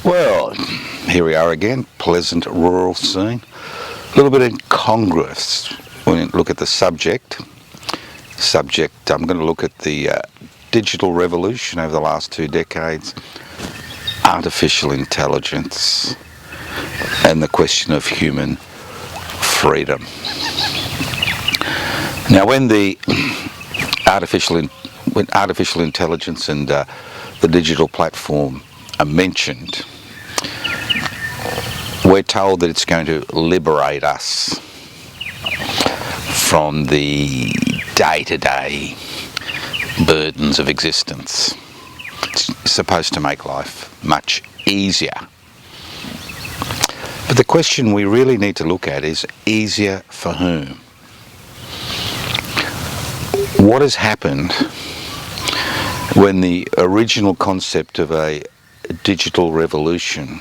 Well, here we are again, pleasant rural scene. A little bit incongruous when you look at the subject. I'm going to look at the digital revolution over the last 2 decades, artificial intelligence, and the question of human freedom. Now, when artificial intelligence and the digital platform are mentioned, we're told that it's going to liberate us from the day-to-day burdens of existence. It's supposed to make life much easier. But the question we really need to look at is easier for whom? What has happened when the original concept of a digital revolution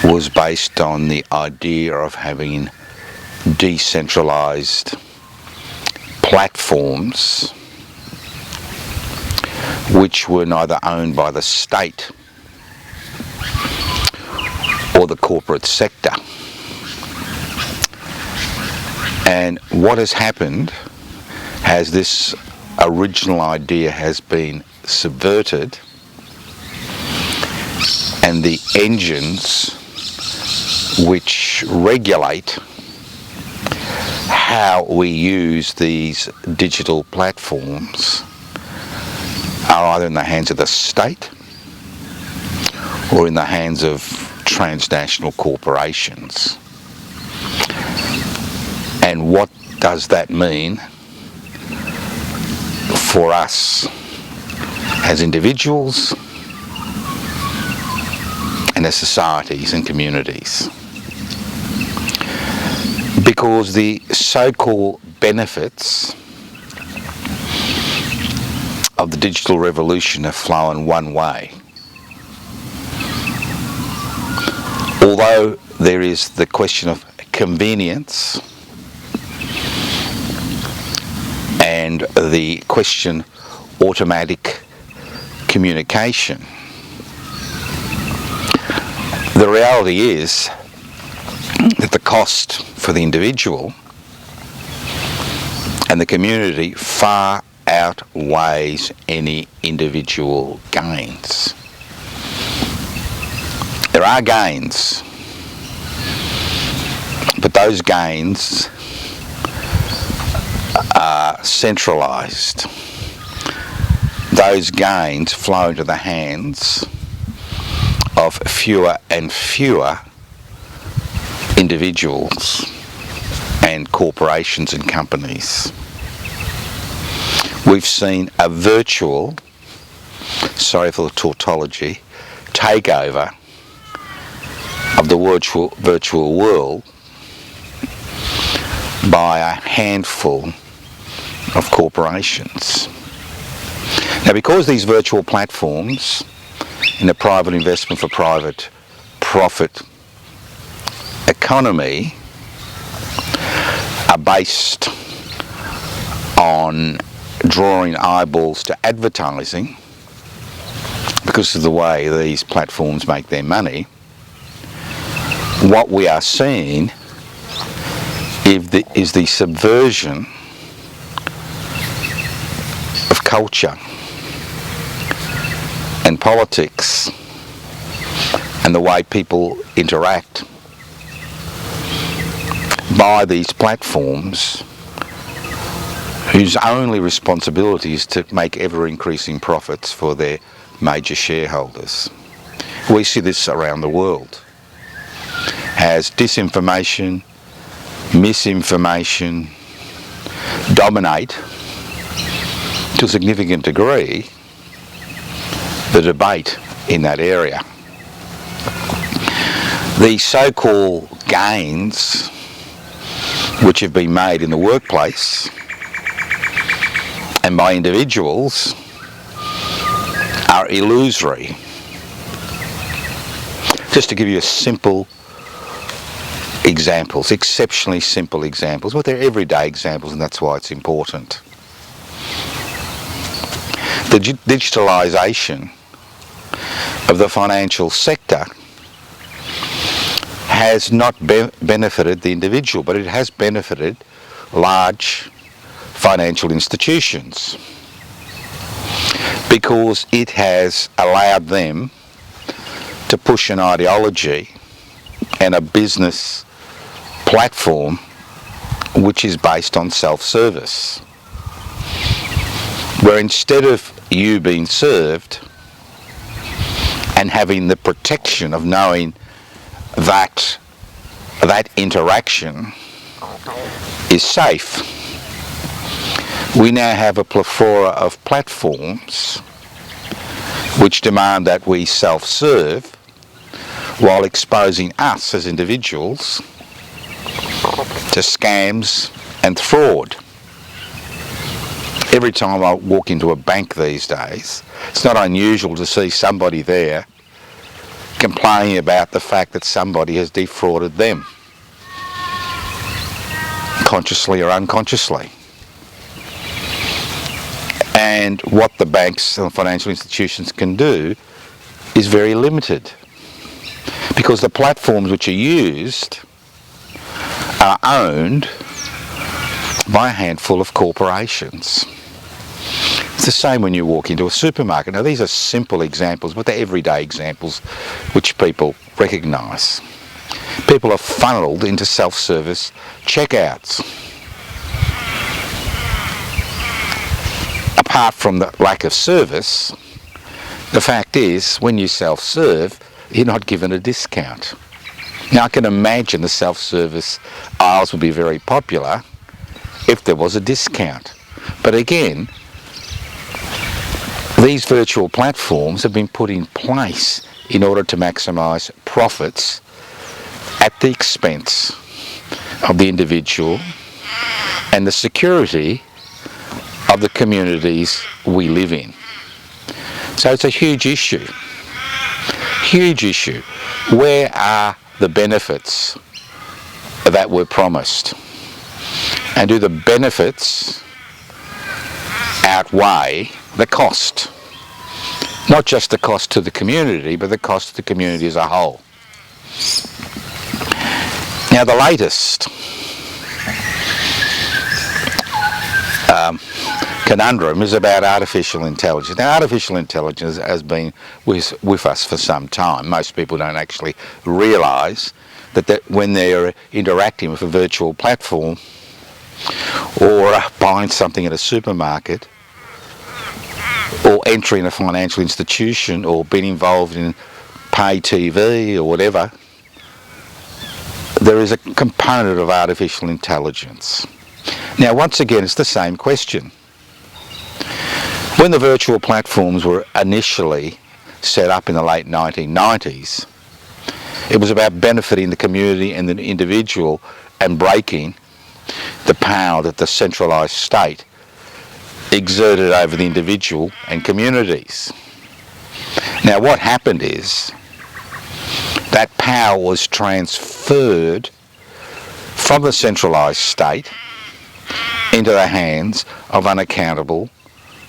was based on the idea of having decentralized platforms which were neither owned by the state or the corporate sector? And what has happened as this original idea has been subverted, and the engines which regulate how we use these digital platforms are either in the hands of the state or in the hands of transnational corporations. And what does that mean for us as individuals and as societies and communities? Because the so-called benefits of the digital revolution have flown one way. Although there is the question of convenience and the question automatic communication, the reality is that the cost for the individual and the community far outweighs any individual gains. There are gains, but those gains are centralized. Those gains flow into the hands of fewer and fewer individuals and corporations and companies. We've seen a virtual, sorry for the tautology, takeover of the virtual world by a handful of corporations. Now, because these virtual platforms in a private investment for private profit economy are based on drawing eyeballs to advertising, because of the way these platforms make their money, what we are seeing is the subversion of culture and politics and the way people interact by these platforms, whose only responsibility is to make ever-increasing profits for their major shareholders. We see this around the world, as disinformation, misinformation dominate to a significant degree the debate in that area. The so-called gains which have been made in the workplace and by individuals are illusory. Just to give you a simple examples, exceptionally simple examples, but they're everyday examples, and that's why it's important. The digitalisation of the financial sector has not benefited the individual, but it has benefited large financial institutions, because it has allowed them to push an ideology and a business platform which is based on self-service, where instead of you being served and having the protection of knowing that that interaction is safe, we now have a plethora of platforms which demand that we self-serve while exposing us as individuals to scams and fraud. Every time I walk into a bank these days, it's not unusual to see somebody there complaining about the fact that somebody has defrauded them, consciously or unconsciously. And what the banks and financial institutions can do is very limited, because the platforms which are used are owned by a handful of corporations. It's the same when you walk into a supermarket. Now, these are simple examples, but they're everyday examples which people recognise. People are funneled into self-service checkouts. Apart from the lack of service, the fact is, when you self-serve, you're not given a discount. Now, I can imagine the self-service aisles would be very popular if there was a discount. But again, these virtual platforms have been put in place in order to maximise profits at the expense of the individual and the security of the communities we live in. So it's a huge issue. Huge issue. Where are the benefits that were promised? And do the benefits outweigh the cost? Not just the cost to the community, but the cost to the community as a whole. Now, the latest conundrum is about artificial intelligence. Now, artificial intelligence has been with us for some time. Most people don't actually realise that when they're interacting with a virtual platform or buying something at a supermarket or entering a financial institution or being involved in pay TV or whatever, there is a component of artificial intelligence. Now, once again, it's the same question. When the virtual platforms were initially set up in the late 1990s, it was about benefiting the community and the individual and breaking the power that the centralised state exerted over the individual and communities. Now, what happened is that power was transferred from the centralised state into the hands of unaccountable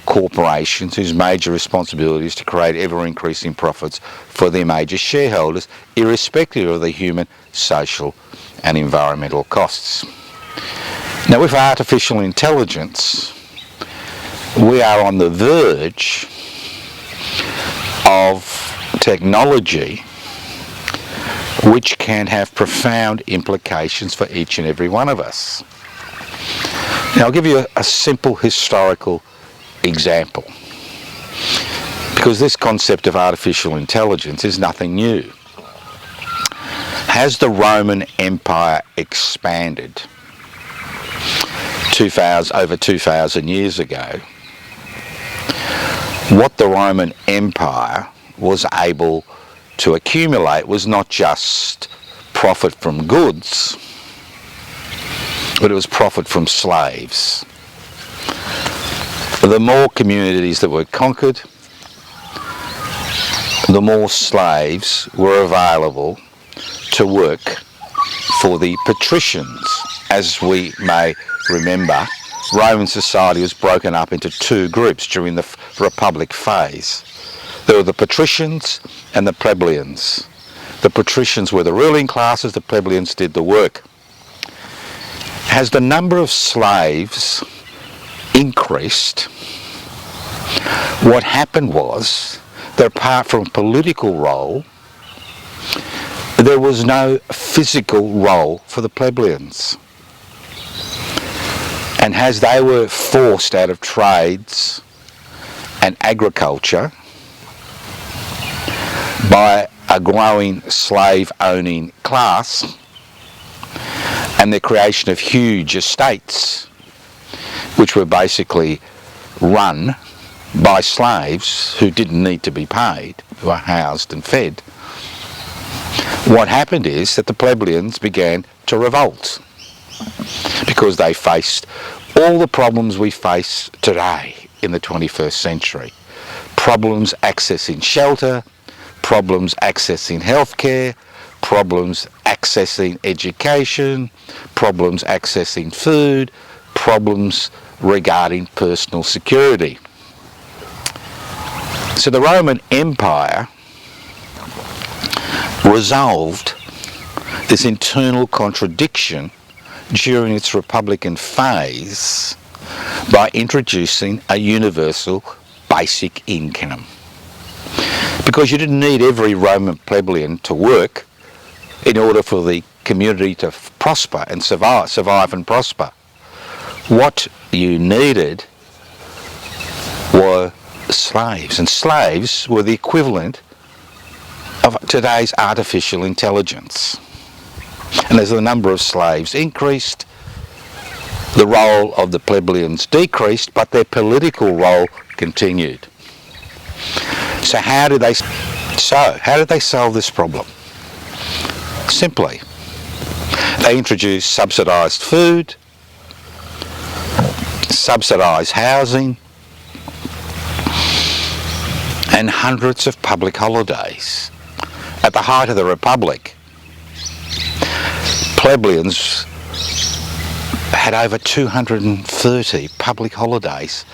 corporations whose major responsibility is to create ever-increasing profits for their major shareholders, irrespective of the human, social and environmental costs. Now, with artificial intelligence, we are on the verge of technology which can have profound implications for each and every one of us. Now, I'll give you a simple historical example, because this concept of artificial intelligence is nothing new. Has the Roman Empire expanded over 2,000 years ago? What the Roman Empire was able to accumulate was not just profit from goods, but it was profit from slaves. The more communities that were conquered, the more slaves were available to work for the patricians. As we may remember, Roman society was broken up into two groups during the Republic phase. There were the patricians and the plebeians. The patricians were the ruling classes, the plebeians did the work. As the number of slaves increased, what happened was that apart from political role, there was no physical role for the plebeians. And as they were forced out of trades and agriculture by a growing slave-owning class and the creation of huge estates, which were basically run by slaves who didn't need to be paid, who were housed and fed, what happened is that the plebeians began to revolt because they faced all the problems we face today in the 21st century. Problems accessing shelter, problems accessing healthcare, problems accessing education, problems accessing food, problems regarding personal security. So the Roman Empire resolved this internal contradiction during its republican phase by introducing a universal basic income. Because you didn't need every Roman plebeian to work in order for the community to prosper and survive and prosper. What you needed were slaves, and slaves were the equivalent of today's artificial intelligence. And as the number of slaves increased, the role of the plebeians decreased, but their political role continued. So how did they solve this problem? Simply, they introduced subsidised food, subsidised housing, and hundreds of public holidays. At the height of the Republic, plebeians had over 230 public holidays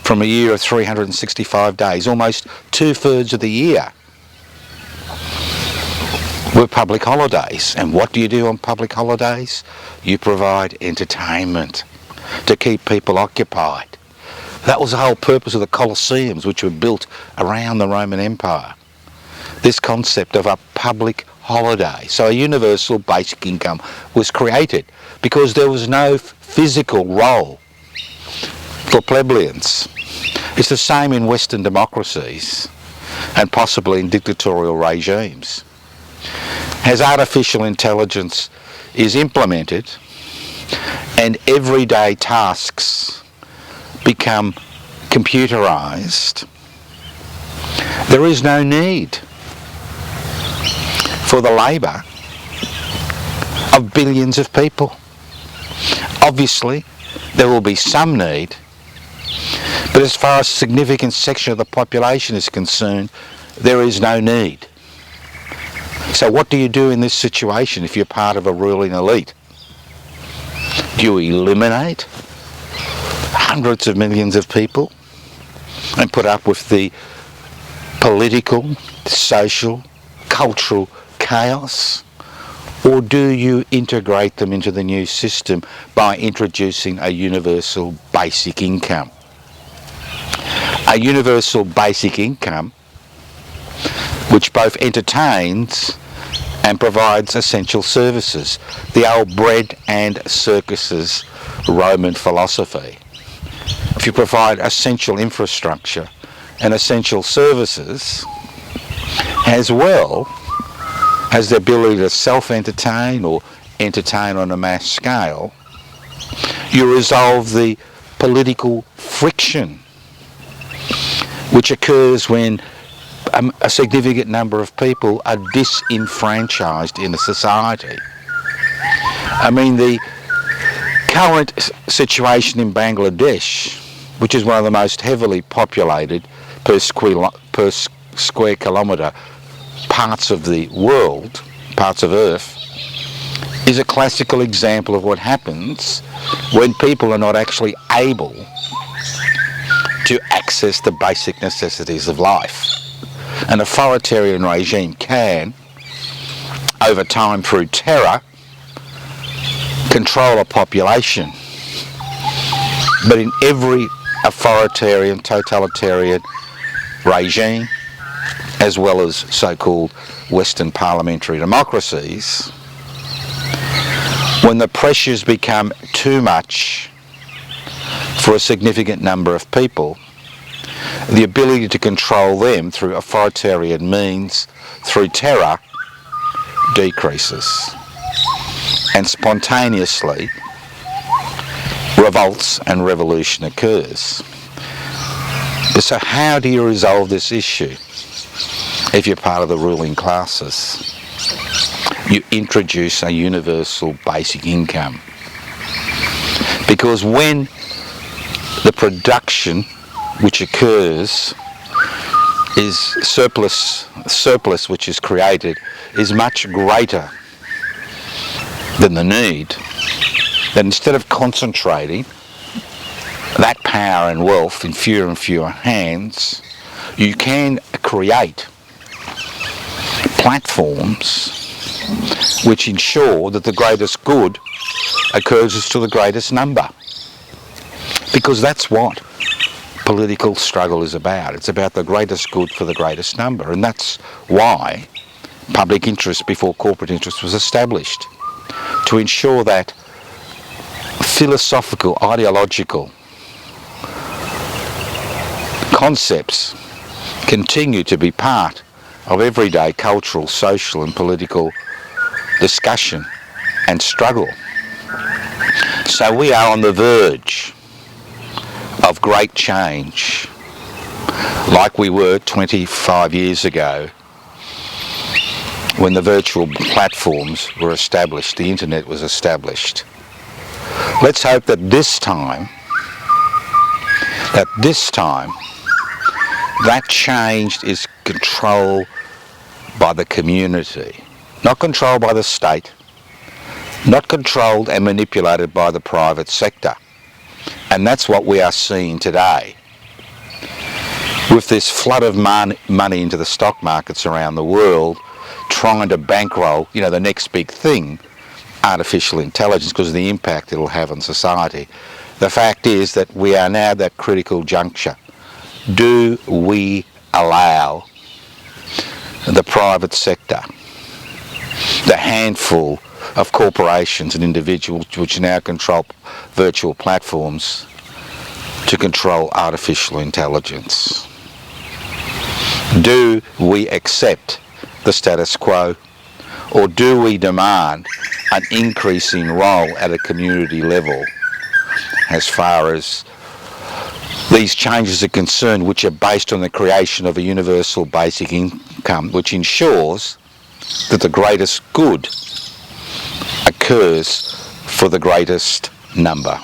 from a year of 365 days. Almost 2/3 of the year were public holidays. And what do you do on public holidays? You provide entertainment to keep people occupied. That was the whole purpose of the Colosseums, which were built around the Roman Empire. This concept of a public holiday. So a universal basic income was created because there was no physical role for plebeians. It's the same in Western democracies and possibly in dictatorial regimes. As artificial intelligence is implemented and everyday tasks become computerised, there is no need for the labour of billions of people. Obviously, there will be some need, but as far as a significant section of the population is concerned, there is no need. So what do you do in this situation if you're part of a ruling elite? Do you eliminate hundreds of millions of people and put up with the political, social, cultural chaos? Or do you integrate them into the new system by introducing a universal basic income? A universal basic income which both entertains and provides essential services. The old bread and circuses Roman philosophy. If you provide essential infrastructure and essential services, as well as the ability to self-entertain or entertain on a mass scale, you resolve the political friction which occurs when a significant number of people are disenfranchised in a society. I mean, the current situation in Bangladesh, which is one of the most heavily populated per square kilometre parts of the world, parts of Earth, is a classical example of what happens when people are not actually able to access the basic necessities of life. An authoritarian regime can, over time through terror, control a population. But in every authoritarian, totalitarian regime, as well as so-called Western parliamentary democracies, when the pressures become too much for a significant number of people, the ability to control them through authoritarian means, through terror, decreases. And spontaneously, revolts and revolution occurs. So how do you resolve this issue if you're part of the ruling classes? You introduce a universal basic income. Because when the production which occurs is surplus which is created is much greater than the need, then instead of concentrating that power and wealth in fewer and fewer hands, you can create platforms which ensure that the greatest good occurs to the greatest number. Because that's what political struggle is about. It's about the greatest good for the greatest number. And that's why public interest before corporate interest was established, to ensure that philosophical, ideological concepts continue to be part of everyday cultural, social and political discussion and struggle. So we are on the verge of great change, like we were 25 years ago when the virtual platforms were established, the internet was established. Let's hope that this time, that change is controlled by the community, not controlled by the state, not controlled and manipulated by the private sector. And that's what we are seeing today. With this flood of money into the stock markets around the world, trying to bankroll, the next big thing, artificial intelligence, because of the impact it will have on society. The fact is that we are now at that critical juncture. Do we allow the private sector, the handful of corporations and individuals which now control virtual platforms, to control artificial intelligence? Do we accept the status quo, or do we demand an increasing role at a community level as far as these changes are concerned, which are based on the creation of a universal basic income which ensures that the greatest good occurs for the greatest number?